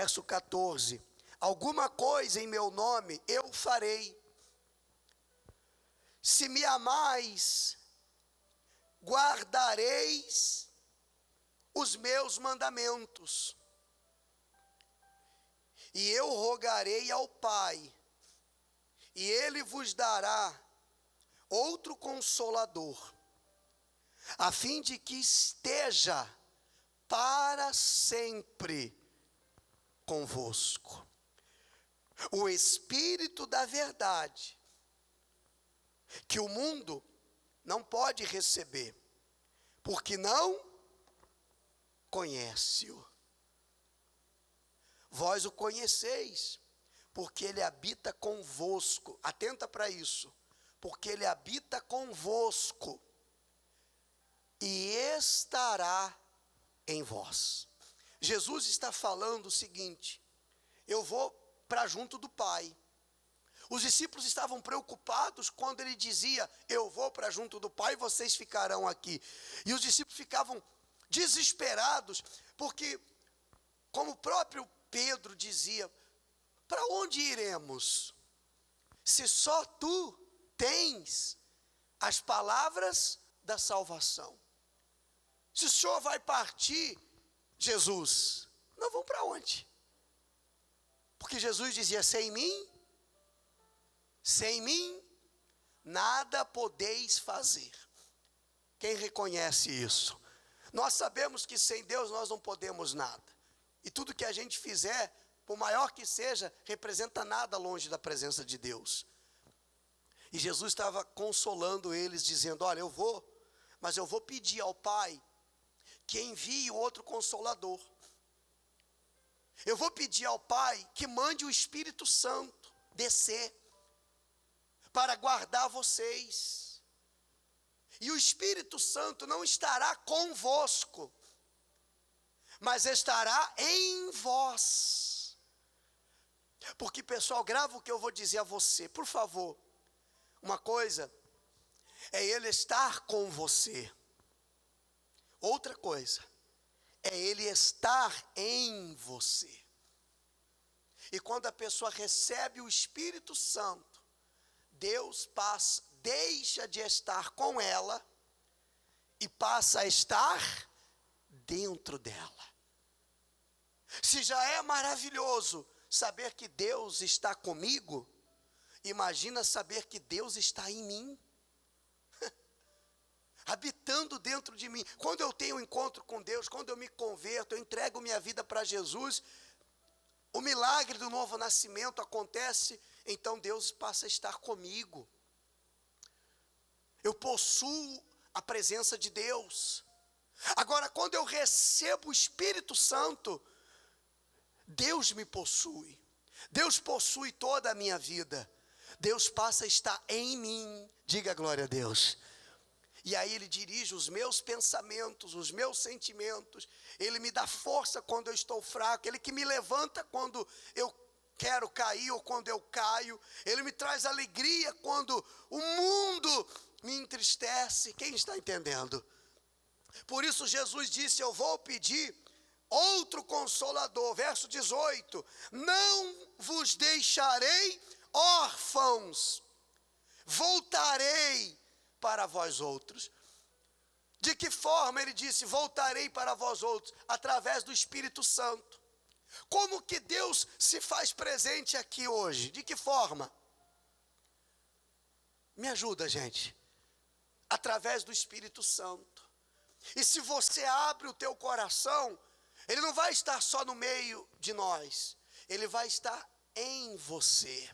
Verso 14: alguma coisa em meu nome eu farei. Se me amais, guardareis os meus mandamentos. E eu rogarei ao Pai, e Ele vos dará outro Consolador, a fim de que esteja para sempre convosco. O Espírito da verdade, que o mundo não pode receber, porque não conhece-o. Vós o conheceis, porque ele habita convosco. Atenta para isso. Porque ele habita convosco e estará em vós. Jesus está falando o seguinte: eu vou para junto do Pai. Os discípulos estavam preocupados quando ele dizia: eu vou para junto do Pai, vocês ficarão aqui. E os discípulos ficavam desesperados, porque, como o próprio Pedro dizia: para onde iremos, se só tu tens as palavras da salvação? Se o Senhor vai partir, Jesus, nós vamos para onde? Porque Jesus dizia: sem mim, nada podeis fazer. Quem reconhece isso? Nós sabemos que sem Deus nós não podemos nada. E tudo que a gente fizer, por maior que seja, representa nada longe da presença de Deus. E Jesus estava consolando eles, dizendo: olha, eu vou, mas eu vou pedir ao Pai que envie o outro Consolador. Eu vou pedir ao Pai que mande o Espírito Santo descer para guardar vocês. E o Espírito Santo não estará convosco, mas estará em vós. Porque, pessoal, grava o que eu vou dizer a você, por favor. Uma coisa é ele estar com você. Outra coisa é ele estar em você. E quando a pessoa recebe o Espírito Santo, Deus deixa de estar com ela e passa a estar dentro dela. Se já é maravilhoso saber que Deus está comigo, imagina saber que Deus está em mim, habitando dentro de mim. Quando eu tenho um encontro com Deus, quando eu me converto, eu entrego minha vida para Jesus, o milagre do novo nascimento acontece, então Deus passa a estar comigo. Eu possuo a presença de Deus. Agora, quando eu recebo o Espírito Santo, Deus me possui. Deus possui toda a minha vida. Deus passa a estar em mim. Diga glória a Deus. E aí ele dirige os meus pensamentos, os meus sentimentos. Ele me dá força quando eu estou fraco. Ele que me levanta quando eu quero cair ou quando eu caio. Ele me traz alegria quando o mundo me entristece. Quem está entendendo? Por isso Jesus disse: eu vou pedir outro Consolador. Verso 18: não vos deixarei órfãos, voltarei para vós outros. De que forma ele disse: voltarei para vós outros? Através do Espírito Santo. Como que Deus se faz presente aqui hoje? De que forma? Me ajuda, gente. Através do Espírito Santo. E se você abre o teu coração, ele não vai estar só no meio de nós, ele vai estar em você.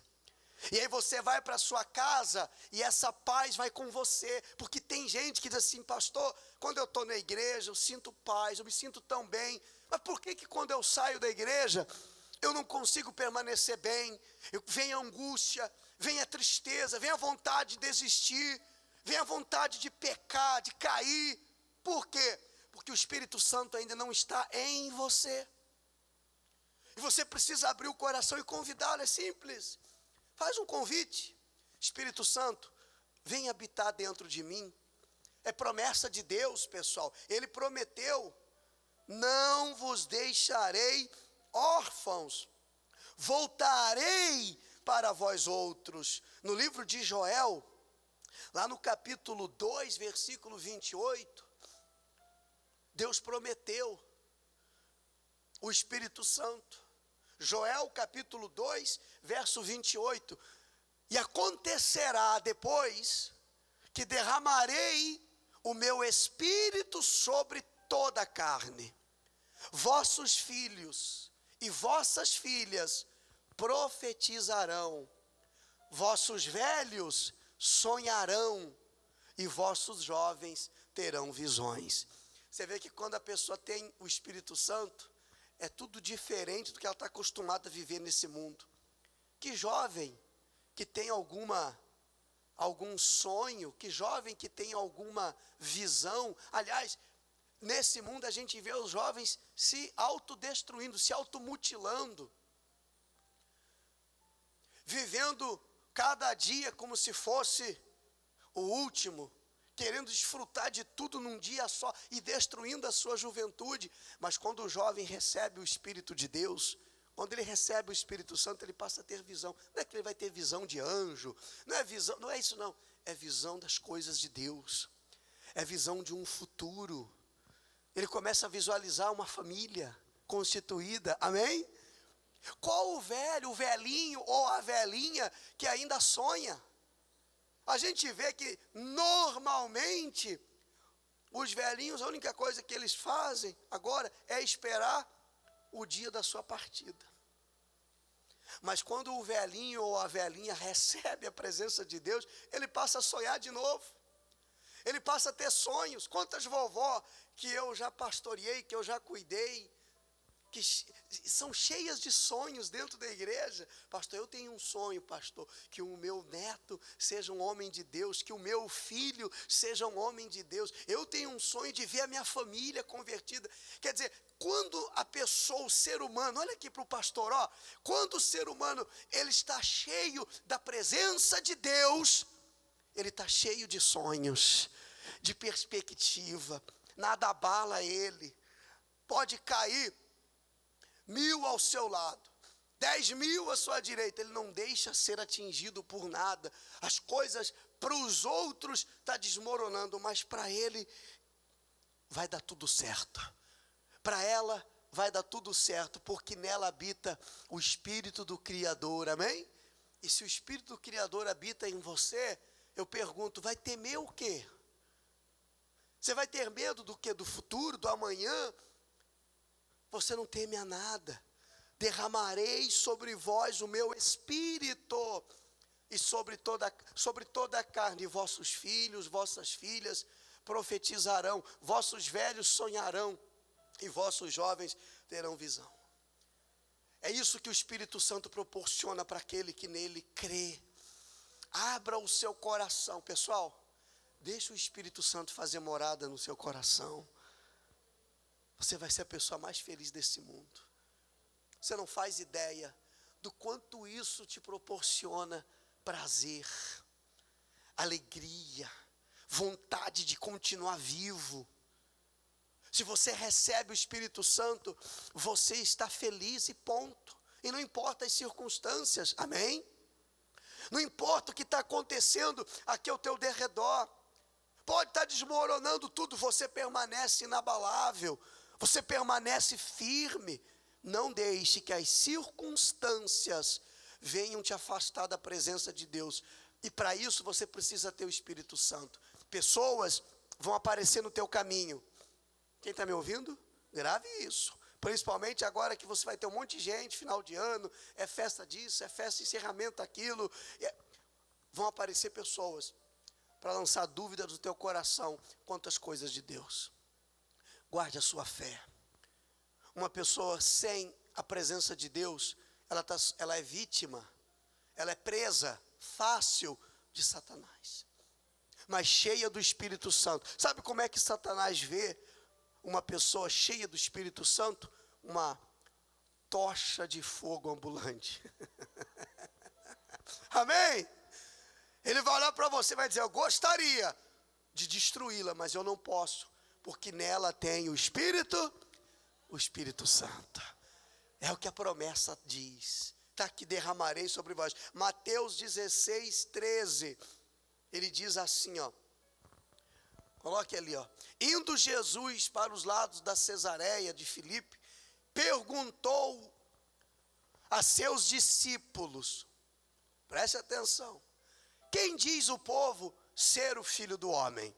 E aí você vai para a sua casa e essa paz vai com você. Porque tem gente que diz assim: pastor, quando eu estou na igreja eu sinto paz, eu me sinto tão bem. Mas por que quando eu saio da igreja eu não consigo permanecer bem? Vem a angústia, vem a tristeza, vem a vontade de desistir, vem a vontade de pecar, de cair. Por quê? Porque o Espírito Santo ainda não está em você. E você precisa abrir o coração e convidá-lo. É simples. Faz um convite: Espírito Santo, vem habitar dentro de mim. É promessa de Deus, pessoal. Ele prometeu: não vos deixarei órfãos, voltarei para vós outros. No livro de Joel, lá no capítulo 2, versículo 28, Deus prometeu o Espírito Santo. Joel capítulo 2, verso 28. E acontecerá depois que derramarei o meu Espírito sobre toda a carne. Vossos filhos e vossas filhas profetizarão, vossos velhos sonharão e vossos jovens terão visões. Você vê que quando a pessoa tem o Espírito Santo, é tudo diferente do que ela está acostumada a viver nesse mundo. Que jovem que tem algum sonho, que jovem que tem alguma visão. Aliás, nesse mundo a gente vê os jovens se autodestruindo, se automutilando, vivendo cada dia como se fosse o último, querendo desfrutar de tudo num dia só e destruindo a sua juventude. Mas quando o jovem recebe o Espírito de Deus, quando ele recebe o Espírito Santo, ele passa a ter visão. Não é que ele vai ter visão de anjo, não é isso não, é visão das coisas de Deus, é visão de um futuro. Ele começa a visualizar uma família constituída, amém? Qual o velho, o velhinho ou a velhinha que ainda sonha? A gente vê que normalmente os velhinhos, a única coisa que eles fazem agora é esperar o dia da sua partida. Mas quando o velhinho ou a velhinha recebe a presença de Deus, ele passa a sonhar de novo. Ele passa a ter sonhos. Quantas vovó que eu já pastoreei, que eu já cuidei, que são cheias de sonhos dentro da igreja. Pastor, eu tenho um sonho, pastor, que o meu neto seja um homem de Deus, que o meu filho seja um homem de Deus. Eu tenho um sonho de ver a minha família convertida. Quer dizer, quando a pessoa, o ser humano, olha aqui para o pastor, ó, quando o ser humano, ele está cheio da presença de Deus, ele está cheio de sonhos, de perspectiva, nada abala ele. Pode cair 1000 ao seu lado, 10.000 à sua direita, ele não deixa ser atingido por nada. As coisas para os outros está desmoronando, mas para ele vai dar tudo certo. Para ela vai dar tudo certo, porque nela habita o Espírito do Criador, amém? E se o Espírito do Criador habita em você, eu pergunto, vai temer o quê? Você vai ter medo do quê? Do futuro, do amanhã? Você não teme a nada. Derramarei sobre vós o meu Espírito, e sobre toda a carne, vossos filhos, vossas filhas profetizarão, vossos velhos sonharão, e vossos jovens terão visão. É isso que o Espírito Santo proporciona para aquele que nele crê. Abra o seu coração, pessoal, deixa o Espírito Santo fazer morada no seu coração. Você vai ser a pessoa mais feliz desse mundo. Você não faz ideia do quanto isso te proporciona prazer, alegria, vontade de continuar vivo. Se você recebe o Espírito Santo, você está feliz e ponto. E não importa as circunstâncias, amém? Não importa o que está acontecendo aqui ao teu derredor. Pode estar desmoronando tudo, você permanece inabalável. Você permanece firme. Não deixe que as circunstâncias venham te afastar da presença de Deus. E para isso você precisa ter o Espírito Santo. Pessoas vão aparecer no teu caminho. Quem está me ouvindo? Grave isso. Principalmente agora que você vai ter um monte de gente, final de ano, é festa disso, é festa de encerramento daquilo. Vão aparecer pessoas para lançar dúvida do teu coração quanto às coisas de Deus. Guarde a sua fé. Uma pessoa sem a presença de Deus, ela é vítima, ela é presa fácil de Satanás. Mas cheia do Espírito Santo. Sabe como é que Satanás vê uma pessoa cheia do Espírito Santo? Uma tocha de fogo ambulante. Amém? Ele vai olhar para você e vai dizer, eu gostaria de destruí-la, mas eu não posso, porque nela tem o Espírito Santo. É o que a promessa diz. Está aqui, derramarei sobre vós. Mateus 16, 13. Ele diz assim, ó. Coloque ali, ó. Indo Jesus para os lados da Cesareia de Filipe, perguntou a seus discípulos, preste atenção, quem diz o povo ser o Filho do Homem?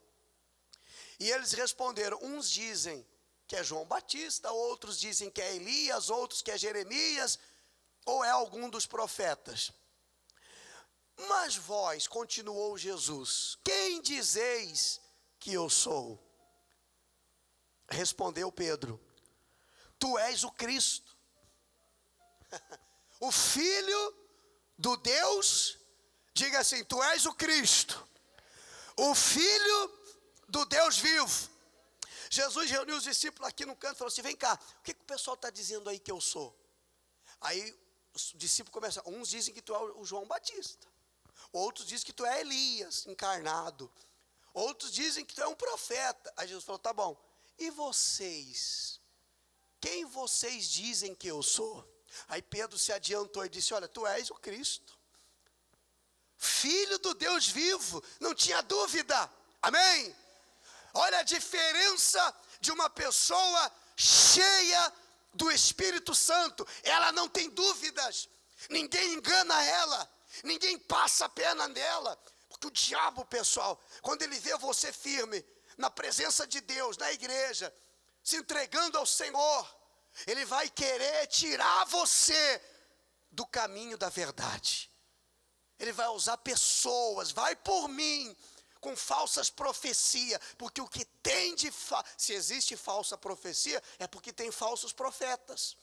E eles responderam, uns dizem que é João Batista, outros dizem que é Elias, outros que é Jeremias, ou é algum dos profetas. Mas vós, continuou Jesus, quem dizeis que eu sou? Respondeu Pedro, tu és o Cristo, o Filho do Deus, diga assim, tu és o Cristo, o Filho do Deus vivo. Jesus reuniu os discípulos aqui no canto e falou assim, vem cá, o que o pessoal está dizendo aí que eu sou? Aí os discípulos começam, uns dizem que tu é o João Batista, outros dizem que tu é Elias encarnado, outros dizem que tu é um profeta. Aí Jesus falou, tá bom, e vocês? Quem vocês dizem que eu sou? Aí Pedro se adiantou e disse, olha, tu és o Cristo, Filho do Deus vivo, não tinha dúvida, amém? Olha a diferença de uma pessoa cheia do Espírito Santo, ela não tem dúvidas, ninguém engana ela, ninguém passa a perna nela, porque o diabo, pessoal, quando ele vê você firme, na presença de Deus, na igreja, se entregando ao Senhor, ele vai querer tirar você do caminho da verdade, ele vai usar pessoas, vai por mim, com falsas profecias, porque o que tem de se existe falsa profecia, é porque tem falsos profetas,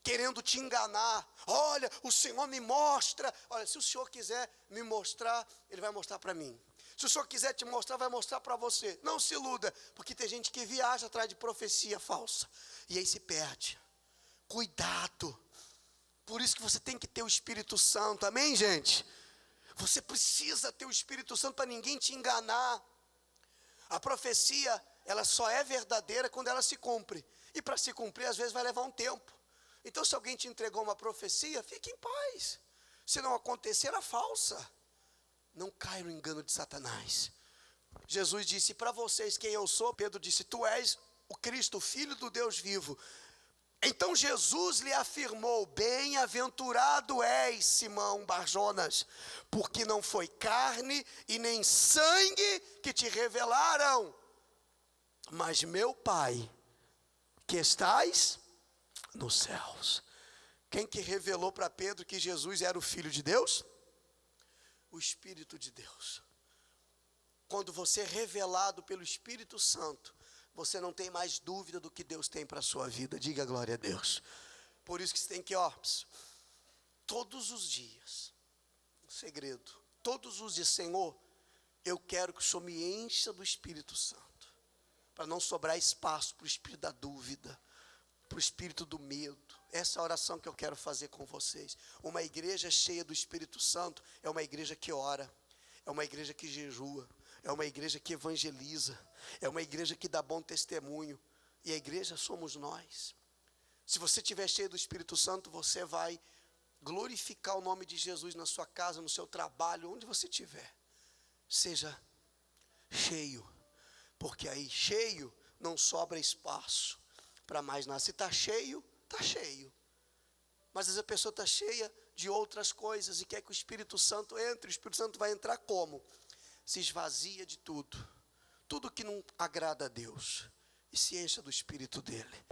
querendo te enganar. Olha, o Senhor me mostra, olha, se o Senhor quiser me mostrar, Ele vai mostrar para mim, se o Senhor quiser te mostrar, vai mostrar para você, não se iluda, porque tem gente que viaja atrás de profecia falsa, e aí se perde, cuidado, por isso que você tem que ter o Espírito Santo, amém gente? Você precisa ter o Espírito Santo para ninguém te enganar. A profecia, ela só é verdadeira quando ela se cumpre. E para se cumprir, às vezes vai levar um tempo. Então, se alguém te entregou uma profecia, fique em paz. Se não acontecer, era falsa. Não caia no engano de Satanás. Jesus disse, para vocês quem eu sou? Pedro disse, tu és o Cristo, o Filho do Deus vivo. Então Jesus lhe afirmou, bem-aventurado és, Simão Barjonas, porque não foi carne e nem sangue que te revelaram, mas meu Pai, que estás nos céus. Quem que revelou para Pedro que Jesus era o Filho de Deus? O Espírito de Deus. Quando você é revelado pelo Espírito Santo, você não tem mais dúvida do que Deus tem para a sua vida, diga glória a Deus. Por isso que você tem que, todos os dias, um segredo, todos os dias, Senhor, eu quero que o Senhor me encha do Espírito Santo, para não sobrar espaço para o espírito da dúvida, para o espírito do medo. Essa é a oração que eu quero fazer com vocês. Uma igreja cheia do Espírito Santo é uma igreja que ora, é uma igreja que jejua, é uma igreja que evangeliza, é uma igreja que dá bom testemunho, e a igreja somos nós. Se você estiver cheio do Espírito Santo, você vai glorificar o nome de Jesus na sua casa, no seu trabalho, onde você estiver. Seja cheio, porque aí cheio não sobra espaço para mais nada. Se está cheio, está cheio. Mas às vezes a pessoa está cheia de outras coisas e quer que o Espírito Santo entre. O Espírito Santo vai entrar como? Se esvazia de tudo que não agrada a Deus, e se encha do Espírito dele.